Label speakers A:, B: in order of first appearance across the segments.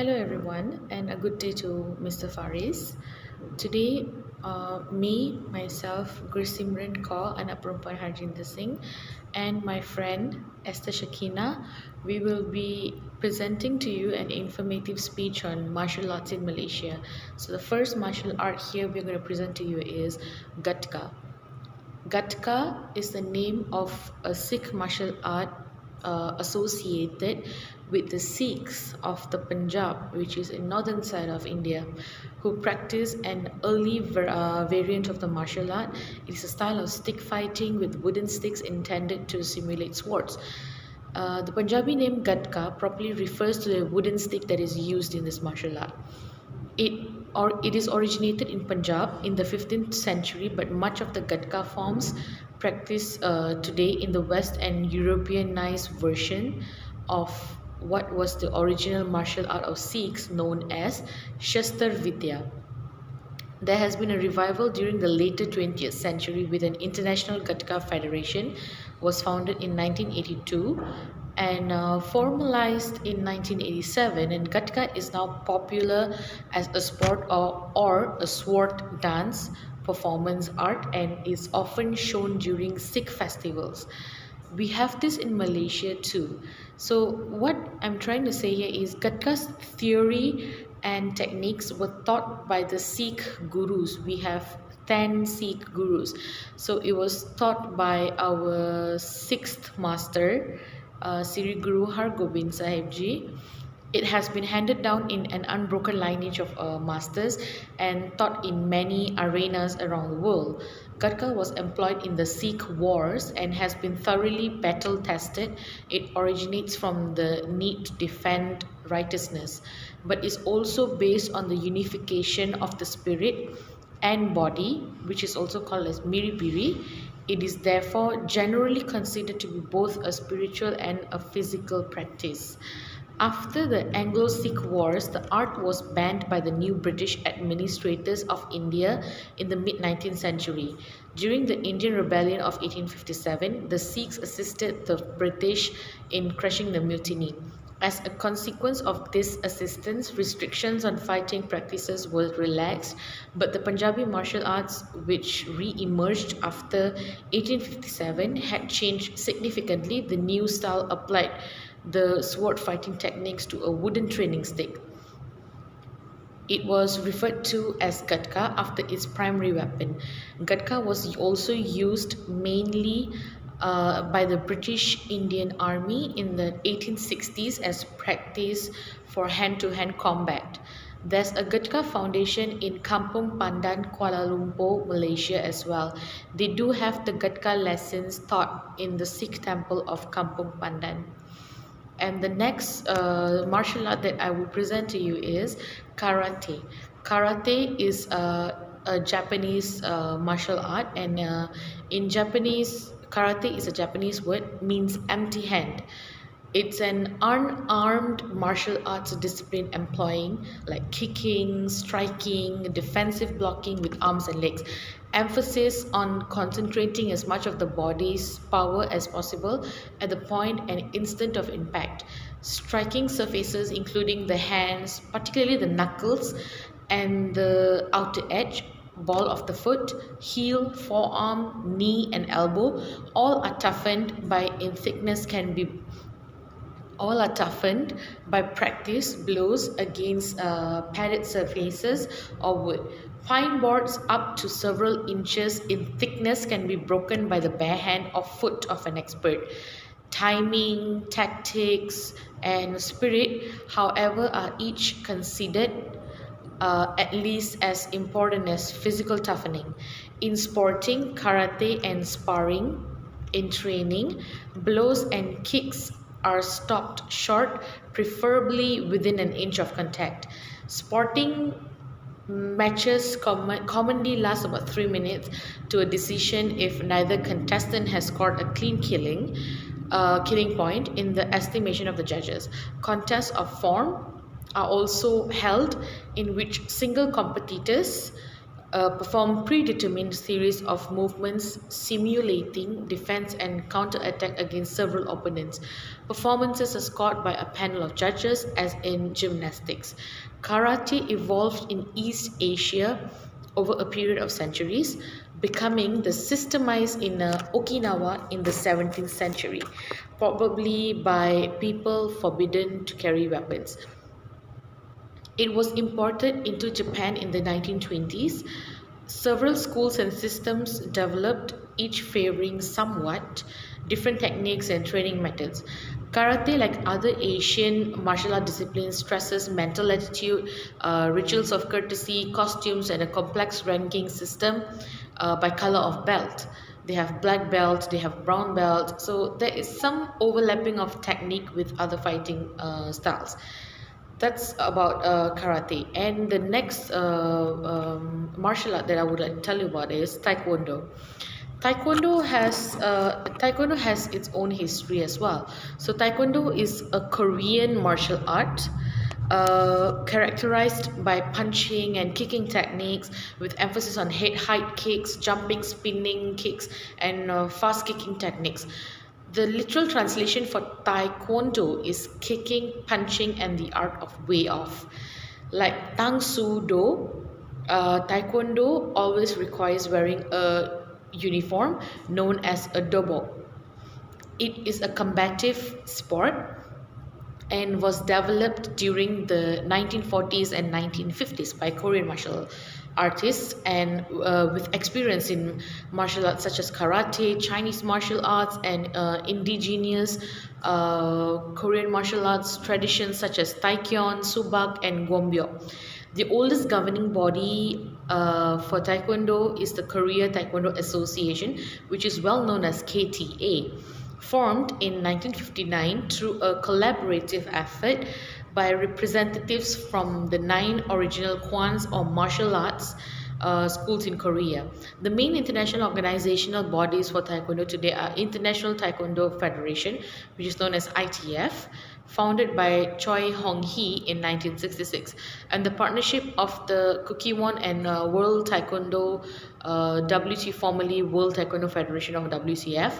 A: Hello everyone and a good day to Mr. Faris. Today, myself, Gursimran Kaur, anak perempuan Harjinder Singh, and my friend Esther Shekhina, we will be presenting to you an informative speech on martial arts in Malaysia. So the first martial art here we're going to present to you is Gatka. Gatka is the name of a Sikh martial art associated with the Sikhs of the Punjab, which is in northern side of India, who practice an early variant of the martial art. It is a style of stick fighting with wooden sticks intended to simulate swords. The Punjabi name Gatka properly refers to the wooden stick that is used in this martial art. It is originated in Punjab in the 15th century, but much of the Gatka forms practiced today in the West and Europeanized version of what was the original martial art of Sikhs known as Shastar Vidya. There has been a revival during the later 20th century with an international Gatka federation was founded in 1982 and formalized in 1987, and Gatka is now popular as a sport or a sword dance performance art and is often shown during Sikh festivals. We have this in Malaysia too. So what I'm trying to say here is Gatka's theory and techniques were taught by the Sikh gurus. We have 10 Sikh gurus. So it was taught by our sixth master, Sri Guru Har Gobind Sahib Ji. It has been handed down in an unbroken lineage of masters and taught in many arenas around the world. Gatka was employed in the Sikh wars and has been thoroughly battle tested. It originates from the need to defend righteousness, but is also based on the unification of the spirit and body, which is also called as miripiri. It is therefore generally considered to be both a spiritual and a physical practice. After the Anglo-Sikh Wars, the art was banned by the new British administrators of India in the mid-19th century. During the Indian Rebellion of 1857, the Sikhs assisted the British in crushing the mutiny. As a consequence of this assistance, restrictions on fighting practices were relaxed, but the Punjabi martial arts, which re-emerged after 1857, had changed significantly. The new style applied the sword fighting techniques to a wooden training stick. It was referred to as Gatka after its primary weapon. Gatka was also used mainly by the British Indian Army in the 1860s as practice for hand-to-hand combat. There's a Gatka foundation in Kampung Pandan, Kuala Lumpur, Malaysia as well. They do have the Gatka lessons taught in the Sikh temple of Kampung Pandan. And the next martial art that I will present to you is karate. Karate is a Japanese martial art, and in Japanese, karate is a Japanese word, means empty hand. It's an unarmed martial arts discipline employing like kicking, striking, defensive blocking with arms and legs. Emphasis on concentrating as much of the body's power as possible at the point and instant of impact. Striking surfaces including the hands, particularly the knuckles and the outer edge, ball of the foot, heel, forearm, knee and elbow, all are toughened by practice blows against padded surfaces or wood. Fine boards up to several inches in thickness can be broken by the bare hand or foot of an expert. Timing, tactics, and spirit, however, are each considered at least as important as physical toughening. In sporting, karate and sparring, in training, blows and kicks are stopped short, preferably within an inch of contact. Sporting matches commonly last about 3 minutes to a decision if neither contestant has scored a clean killing point in the estimation of the judges. Contests of form are also held in which single competitors perform predetermined series of movements simulating defense and counterattack against several opponents. Performances are scored by a panel of judges, as in gymnastics. Karate evolved in East Asia over a period of centuries, becoming the systemized in Okinawa in the 17th century, probably by people forbidden to carry weapons. It was imported into Japan in the 1920s. Several schools and systems developed, each favoring somewhat different techniques and training methods. Karate, like other Asian martial art disciplines, stresses mental attitude, rituals of courtesy, costumes, and a complex ranking system by color of belt. They have black belt, they have brown belt, so there is some overlapping of technique with other fighting styles. That's about karate. And the next martial art that I would like to tell you about is Taekwondo. Taekwondo has its own history as well. So Taekwondo is a Korean martial art characterized by punching and kicking techniques with emphasis on head height kicks, jumping, spinning kicks, and fast kicking techniques. The literal translation for Taekwondo is kicking, punching, and the art of way off. Like Tang Soo Do, Taekwondo always requires wearing a uniform known as a dobok. It is a combative sport and was developed during the 1940s and 1950s by Korean martial artists and with experience in martial arts such as karate, Chinese martial arts, and indigenous Korean martial arts traditions such as Taekyon, Subak, and Gombyo. The oldest governing body for Taekwondo is the Korea Taekwondo Association, which is well known as KTA, formed in 1959 through a collaborative effort by representatives from the 9 original kwans or martial arts schools in Korea. The main international organizational bodies for Taekwondo today are International Taekwondo Federation, which is known as ITF, founded by Choi Hong-hee in 1966, and the partnership of the Kukiwon and World Taekwondo WT, formerly World Taekwondo Federation of WCF,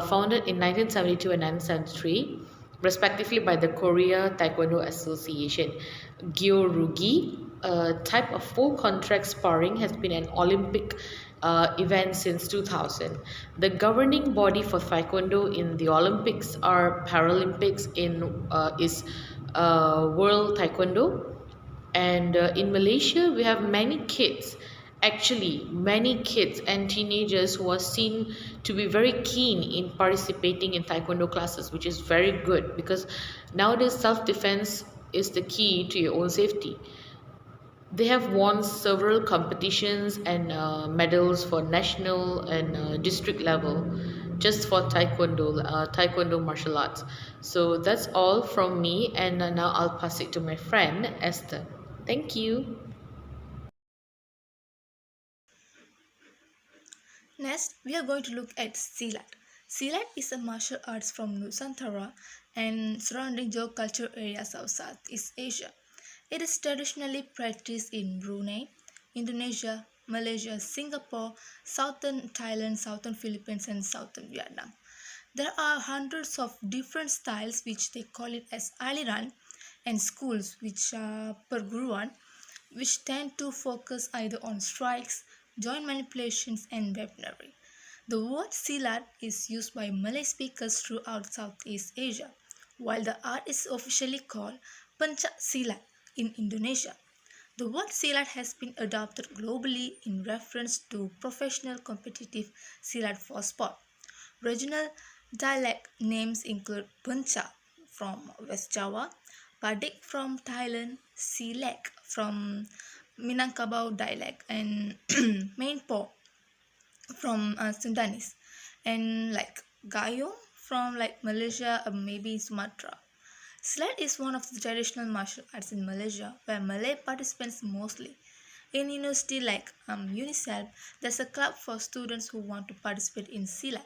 A: founded in 1972 and 1973, respectively by the Korea Taekwondo Association. Gyorugi, a type of full contract sparring, has been an Olympic event since 2000. The governing body for Taekwondo in the Olympics or Paralympics is World Taekwondo. And in Malaysia, we have many kids and teenagers who are seen to be very keen in participating in Taekwondo classes, which is very good because nowadays self-defense is the key to your own safety. They have won several competitions and medals for national and district level just for Taekwondo martial arts. So that's all from me, and now I'll pass it to my friend Esther. Thank you.
B: Next, we are going to look at Silat. Silat is a martial arts from Nusantara and surrounding geocultural areas of Southeast Asia. It is traditionally practiced in Brunei, Indonesia, Malaysia, Singapore, southern Thailand, southern Philippines, and southern Vietnam. There are hundreds of different styles which they call it as aliran and schools which are perguruan which tend to focus either on strikes, joint manipulations, and weaponry. The word silat is used by Malay speakers throughout Southeast Asia, while the art is officially called pencak silat in Indonesia. The word silat has been adopted globally in reference to professional competitive silat for sport. Regional dialect names include pencak from West Java, Padik from Thailand, Silek from Minangkabau dialect, and Mainpo from Sundanese, and like Gayo from like Malaysia or maybe Sumatra. Silat is one of the traditional martial arts in Malaysia where Malay participants mostly. In university like UNICEF, there's a club for students who want to participate in Silat.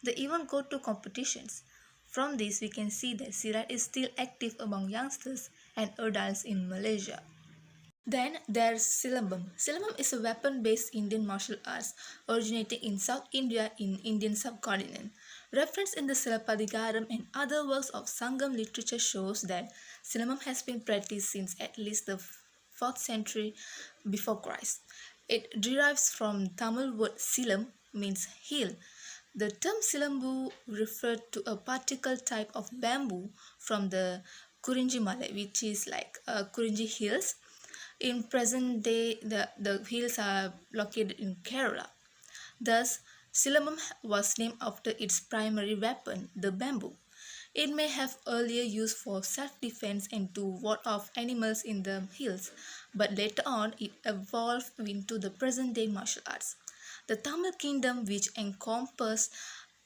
B: They even go to competitions. From this, we can see that Silat is still active among youngsters and adults in Malaysia. Then there's Syllabum. Syllabum is a weapon-based Indian martial arts originating in South India in Indian subcontinent. Reference in the Silappadigaram and other works of Sangam literature shows that Syllabum has been practiced since at least the 4th century before Christ. It derives from Tamil word silam, means heel. The term silambu referred to a particular type of bamboo from the Kurinji Malay, which is like Kurinji hills. In present day, the hills are located in Kerala. Thus, Syllabum was named after its primary weapon, the bamboo. It may have earlier used for self-defense and to ward off animals in the hills, but later on it evolved into the present-day martial arts. The Tamil kingdom, which encompassed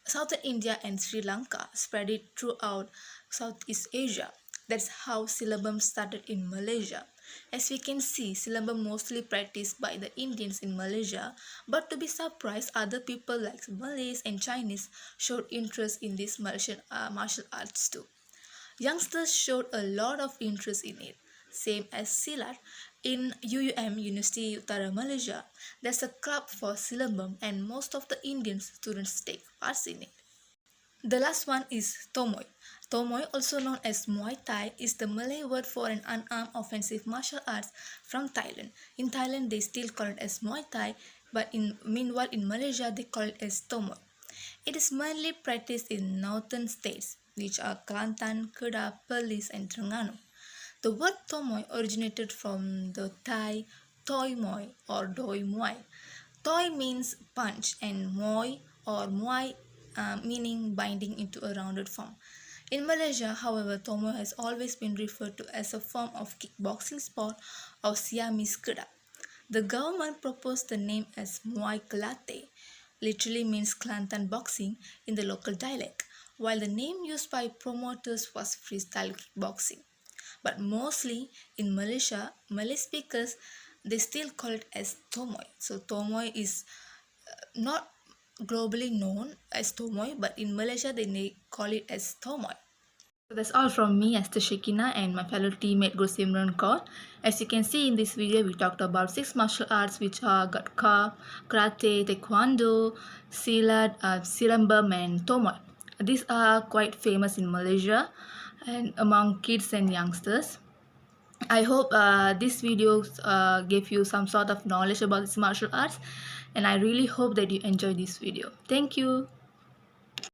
B: southern India and Sri Lanka, spread it throughout Southeast Asia. That's how Syllabum started in Malaysia. As we can see, Syllabum mostly practiced by the Indians in Malaysia, but to be surprised, other people like Malays and Chinese showed interest in this martial arts too. Youngsters showed a lot of interest in it. Same as Silat, in UUM University Utara Malaysia, there's a club for Syllabum and most of the Indian students take part in it. The last one is Tomoy. Tomoy, also known as Muay Thai, is the Malay word for an unarmed offensive martial arts from Thailand. In Thailand, they still call it as Muay Thai, but meanwhile in Malaysia, they call it as Tomoy. It is mainly practiced in northern states, which are Kelantan, Kedah, Perlis, and Terengganu. The word Tomoy originated from the Thai Toi Moi or Doi Muay. Toi means punch and Moi or Muay meaning binding into a rounded form. In Malaysia, however, Tomoy has always been referred to as a form of kickboxing sport or Siamese Kedah. The government proposed the name as Muay Kelate, literally means Kelantan boxing in the local dialect, while the name used by promoters was freestyle kickboxing. But mostly in Malaysia, Malay speakers they still call it as Tomoy. So Tomoy is not globally known as Tomoy, but in Malaysia they call it as Tomoy. So that's all from me, Esther Shekhina, and my fellow teammate Gursimran Kaur. As you can see in this video, we talked about 6 martial arts which are Gatka, Karate, Taekwondo, Silat, Syllabum, and Tomoy. These are quite famous in Malaysia and among kids and youngsters. I hope this video gave you some sort of knowledge about this martial arts, and I really hope that you enjoy this video. Thank you.